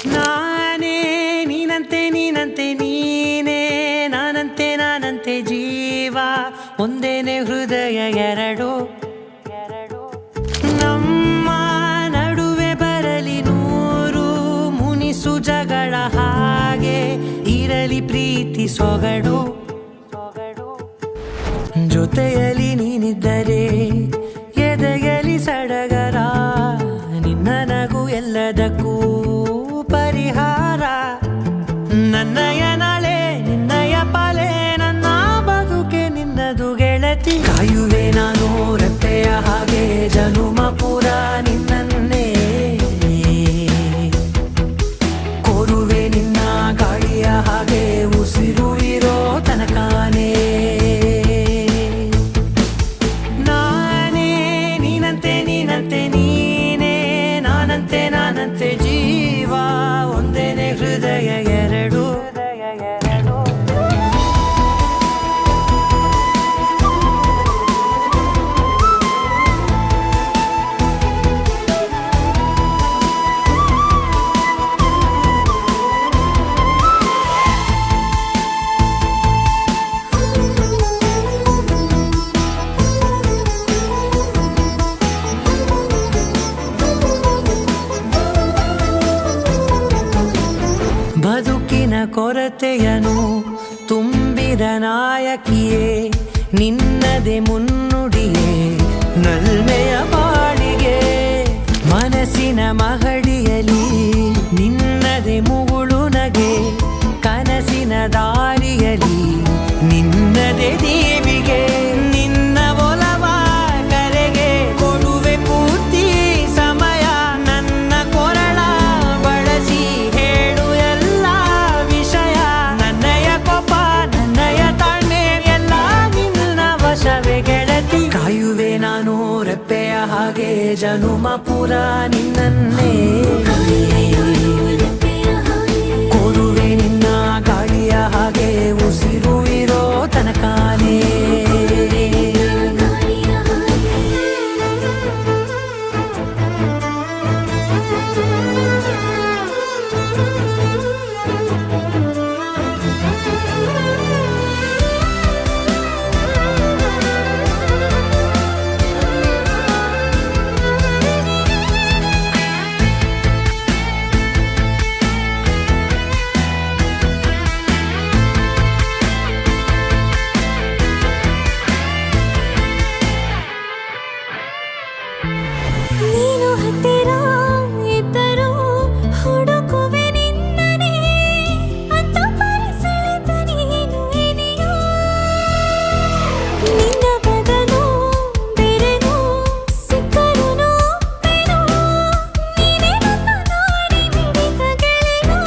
ನಾನೇ ನೀನಂತೆ ನೀನಂತೆ ನೀನೇ ನಾನಂತೆ ನಾನಂತೆ ಜೀವ ಒಂದೇನೆ ಹೃದಯ ಎರಡು ನಮ್ಮ ನಡುವೆ ಬರಲಿ ನೂರು ಮುನಿಸು ಜಗಳ ಹಾಗೆ ಇರಲಿ ಪ್ರೀತಿ ಸೊಗಡು ಜೊತೆಯಲ್ಲಿ ನೀನಿದ್ದರೆ ಎದೆಯಲಿ ಸಡಗರ ನಿನ್ನ ನಗು ಎಲ್ಲದಕ್ಕೂ ಪರಿಹಾರ ನನ್ನಯ ನಾಳೆ ನಿನ್ನಯ ಪಾಲೆ ನನ್ನ ಬದುಕೆ ನಿನ್ನದು ಗೆಳತಿ ಕಾಯುವೆ ನಾನು ರೆಪ್ಪೆಯ ಹಾಗೆ ಜನುಮ ಪೂರ ನಿನ್ನನ್ನೇ ಕೋರುವೆ ನಿನ್ನ ಗಾಳಿಯ ಹಾಗೆ ಉಸಿರು ಇರೋ ತನಕಾನೇ ನಾನೇ ನೀನಂತೆ ನೀನಂತೆ ನೀನೇ ನಾನಂತೆ ನಾನಂತೆ ಜೀವ ಒಂದೇನೆ ಹೃದಯ ಎರಡು ಬದುಕಿನ ಕೊರತೆಯನು ತುಂಬಿದ ನಾಯಕಿಯೇ ನಿನ್ನದೆ ಮುನ್ನುಡಿಯೇ ನಲ್ಮೆಯ ಬಾಳಿಗೆ ಮನಸ್ಸಿನ ಮಹಡಿಯಲಿ ನಿನ್ನದೆ ಮುಗುಳು ನಗೆ ಕನಸಿನ ದಾರಿಯಲಿ ನಿನ್ನದೆ ದೇವಿಗೆ ನಿನ್ನ ಒಲವ ಕರೆಗೆ ಕೊಡುವೆ ಪೂರ್ತಿ ಸಮಯ ನನ್ನ ಕೊರಳ ಬಳಸಿ ಹೇಳು ಎಲ್ಲ ವಿಷಯ ನನ್ನಯ ಕೋಪ ನನ್ನಯ ತಾಳ್ಮೆ ಎಲ್ಲ ನಿನ್ನ ವಶವೇ ಗೆಳತಿ ಕಾಯುವೆ ನಾನು ರೆಪ್ಪೆಯ ಹಾಗೆ ಜನುಮ ಪೂರ ನಿನ್ನನ್ನೇ ಕೋರುವೆ ನಿನ್ನ ಗಾಳಿಯ ಹಾಗೆ ಉಸಿರು ಇರೋ ತನಕಾನೇ ನೀನು ಹತ್ತಿರ ಇದ್ದರೂ ಹುಡುಕುವೆ ನಿನ್ನನೇ ಅಂತ ಪರಿಸೆಳೆದ ನೀನು ಇದೆಯೋ ನಿನ್ನ ಬದಲು ಬೇರೆನೋ ಸಿಕ್ಕರೂ ನೋವೆನೋ ನೀನೇ ನನ್ನ ನಾಡಿ ಮಿಡಿದ ಗೆಳೆಯೋ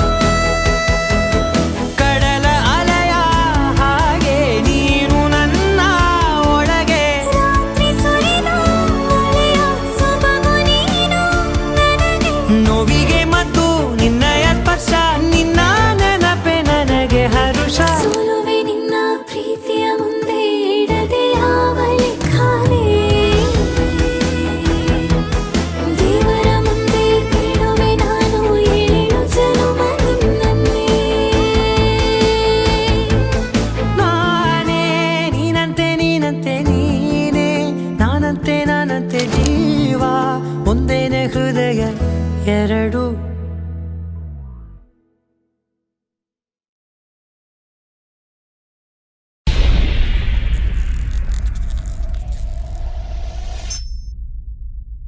ಕಡಲ ಅಲೆಯ ಹಾಗೆ ನೀನು ನನ್ನ ಒಳಗೆ ರಾತ್ರಿ ಸುರಿದ ಮಳೆಯ ಸೊಬಗು ನೀನು ನನಗೆ ನೋವಿಗೆ ಮತ್ತು ನಿನ್ನಯ ಸ್ಪರ್ಶ ನಿನ್ನ ನೆನಪೆ ನನಗೆ ಹರುಷ ಸೋಲುವೆ ನಿನ್ನ ಪ್ರೀತಿಯ ಮುಂದೆ ಇಡದೆ ಯಾವ ಲೆಕ್ಕನೇ ದೇವರ ಮುಂದೆ ಬೇಡುವೆ ನಾನು ಏಳು ಜನುಮ ನಿನ್ನನ್ನೇ ನಾನೇ ನೀನಂತೆ ನೀನಂತೆ ನೀನೇ ನಾನಂತೆ ನಾನಂತೆ ಜೀವ ಒಂದೇನೆ ಹೃದಯ ಎರಡು